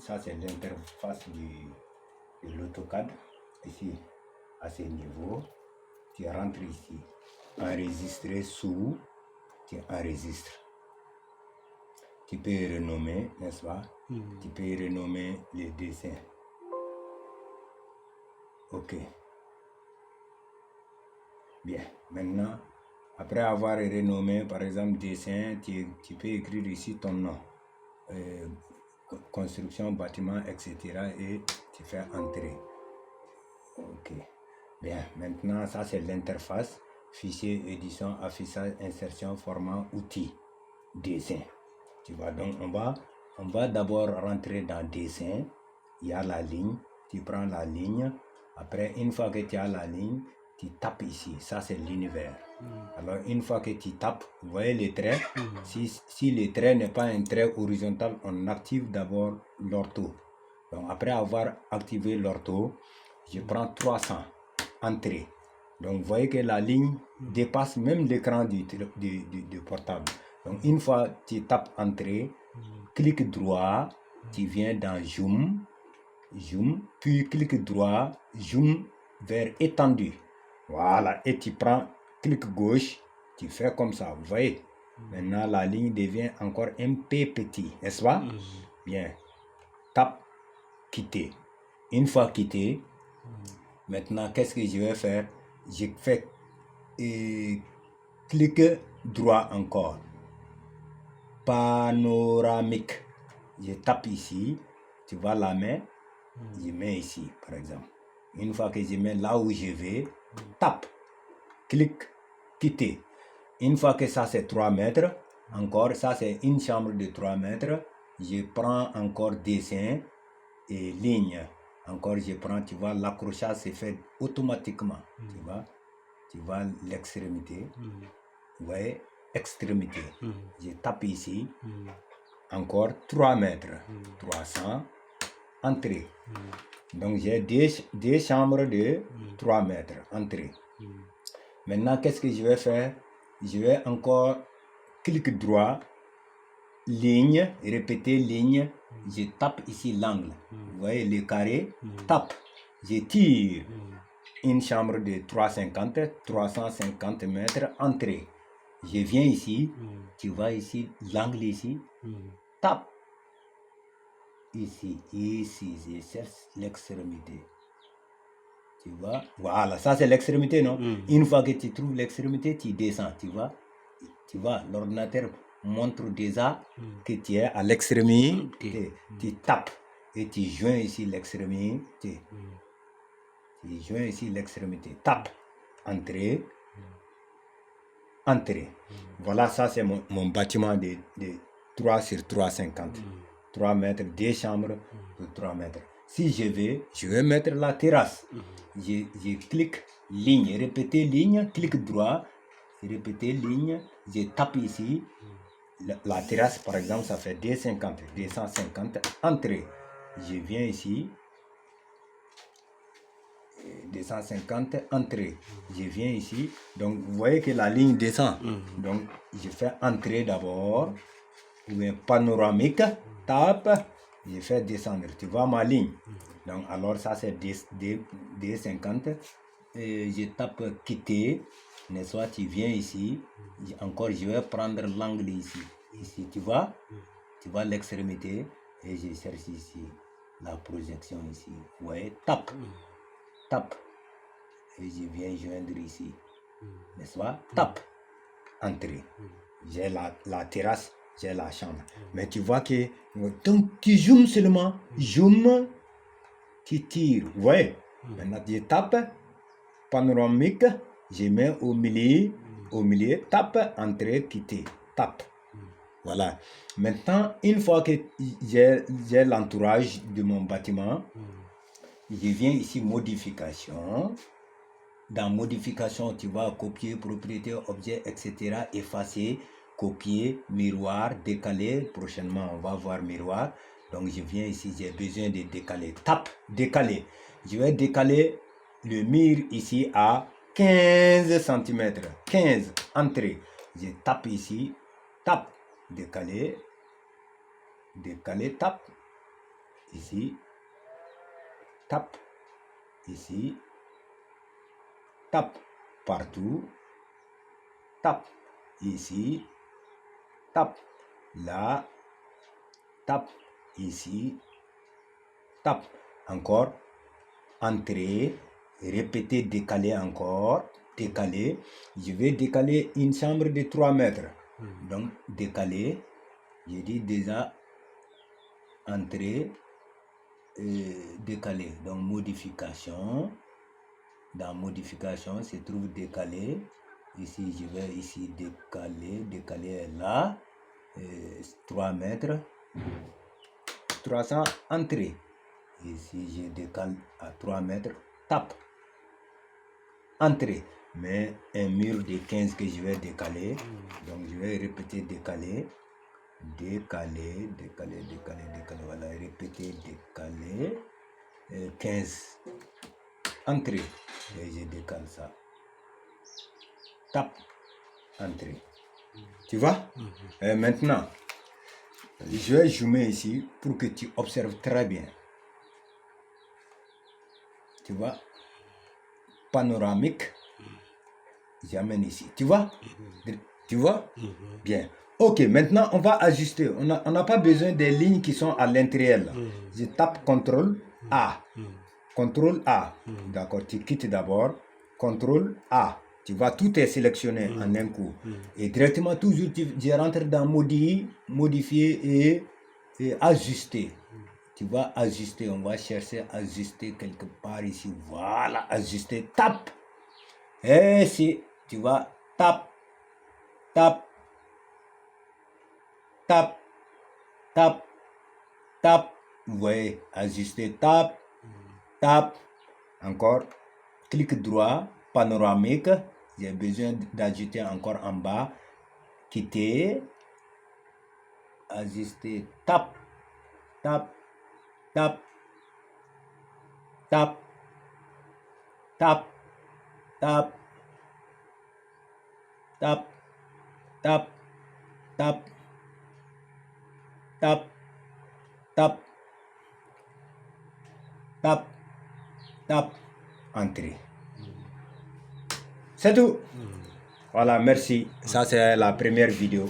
Ça, c'est l'interface de l'AutoCAD. Ici, à ce niveau, tu rentres ici. Enregistrer sous, tu enregistres. Tu peux renommer, n'est-ce pas? Tu peux renommer les dessins. Ok. Bien. Maintenant, après avoir renommé, par exemple, dessin, tu peux écrire ici ton nom. Construction, bâtiment, etc. Et tu fais entrer. Ok. Bien. Maintenant, ça, c'est l'interface. Fichier, édition, affichage, insertion, format, outils, dessin. Tu vois, donc on va d'abord rentrer dans dessin. Il y a la ligne, tu prends la ligne. Après, une fois que tu as la ligne, tu tapes ici. Ça, c'est l'univers. Alors, une fois que tu tapes, vous voyez les traits. Si le trait n'est pas un trait horizontal, on active d'abord l'ortho. Donc, après avoir activé l'ortho, je prends 300, entrée. Donc, vous voyez que la ligne dépasse même l'écran du portable. Donc, une fois que tu tapes entrée, clic droit, tu viens dans zoom, puis clic droit, zoom vers étendu. Voilà, et tu prends clic gauche, tu fais comme ça, vous voyez. Maintenant, la ligne devient encore un peu petit, n'est-ce pas? Bien. Tape, quitter. Une fois quitté, maintenant, qu'est-ce que je vais faire? Je fais clic droit encore. Panoramique. Je tape ici, tu vois la main, je mets ici, par exemple. Une fois que je mets là où je vais, tape, clic, quitter. Une fois que ça c'est 3 mètres, encore, ça c'est une chambre de 3 mètres, je prends encore dessin et ligne. Encore je prends, tu vois, l'accrochage se fait automatiquement, tu vois l'extrémité, vous voyez, extrémité. Je tape ici, encore 3 mètres, 300, entrée. Donc j'ai deux chambres de 3 mètres, entrée. Maintenant, qu'est-ce que je vais faire? Je vais encore clic droit, ligne, répéter ligne. Je tape ici l'angle. Vous voyez le carré, tape. Je tire une chambre de 350 mètres, entrée. Je viens ici, tu vois ici l'angle ici, tape. Ici, je cherche l'extrémité. Tu vois, voilà, ça c'est l'extrémité, non? Une fois que tu trouves l'extrémité, tu descends, tu vois. Tu vois, l'ordinateur montre déjà que tu es à l'extrémité. Tu tapes et tu joins ici l'extrémité. Tu joins ici l'extrémité. Tape, entrée, entrée. Voilà, ça c'est mon bâtiment de 3 sur 3,50. 3 mètres, 2 chambres de 3 mètres. Si je vais mettre la terrasse. Je clique ligne, répéter ligne, clic droit, répéter ligne, je tape ici. La terrasse, par exemple, ça fait 250, entrée. Je viens ici. 250, entrée. Je viens ici. Donc, vous voyez que la ligne descend. Donc, je fais entrer d'abord. Ou un panoramique, tape, je fais descendre. Tu vois ma ligne. Donc, alors ça c'est D50. Et je tape quitter. N'est-ce pas? Tu viens ici. Encore, je vais prendre l'angle ici. Ici, tu vois? Tu vois l'extrémité. Et je cherche ici la projection ici. Vous voyez? Tape. Tape. Et je viens joindre ici. N'est-ce pas? Tape. Entrée. J'ai la terrasse. J'ai la chambre. Mais tu vois que, donc tu zoomes seulement, zoom, tu tires, vous voyez. Maintenant tu tapes, panoramique, je mets au milieu, tape, entrée, quitter, tape. Voilà. Maintenant, une fois que j'ai l'entourage de mon bâtiment, je viens ici, modification. Dans modification, tu vas copier, propriété, objet, etc., effacer, copier, miroir, décaler. Prochainement, on va voir miroir. Donc, je viens ici, j'ai besoin de décaler. Tape, décaler. Je vais décaler le mur ici à 15 cm. 15, entrée. Je tape ici, tape, décaler, décaler, tape. ici, tape, ici, tape partout, tape ici, tape là, tape ici, tape encore, entrer, répéter, décaler encore, décaler. Je vais décaler une chambre de 3 mètres. Donc, décaler, je dis déjà entrer, décaler. Donc, modification. Dans modification, se trouve décaler. Ici, je vais ici décaler, décaler là, 3 mètres, 300, entrée. Ici, je décale à 3 mètres, tape, entrée. Mais un mur de 15 que je vais décaler, donc je vais répéter décaler, décaler, décaler, décaler, décaler, voilà, répéter, décaler, 15, entrée, et je décale ça, tape, entrée. Tu vois? Maintenant, je vais zoomer ici pour que tu observes très bien. Tu vois? Panoramique. J'amène ici. Tu vois? Tu vois? Bien. Ok, maintenant on va ajuster. On n'a pas besoin des lignes qui sont à l'intérieur. Je tape CTRL A. CTRL A. D'accord, tu quittes d'abord. CTRL A. Tu vois, tout est sélectionné en un coup. Et directement, toujours, je rentre dans modifier et ajuster. Tu vas ajuster. On va chercher ajuster quelque part ici. Voilà, ajuster. Tape. Et si tu vas tape, tape, tape, tape, tape. Vous voyez, ajuster, tape, tape. Encore, clic droit, panoramique. J'ai besoin d'ajouter encore en bas. Quitter, ajuster, tape, tape, tape, tape, tape, tape, tape, tape, tape, tape, tape, tape, tape, entrée. C'est tout. Voilà, merci. Ça, c'est la première vidéo.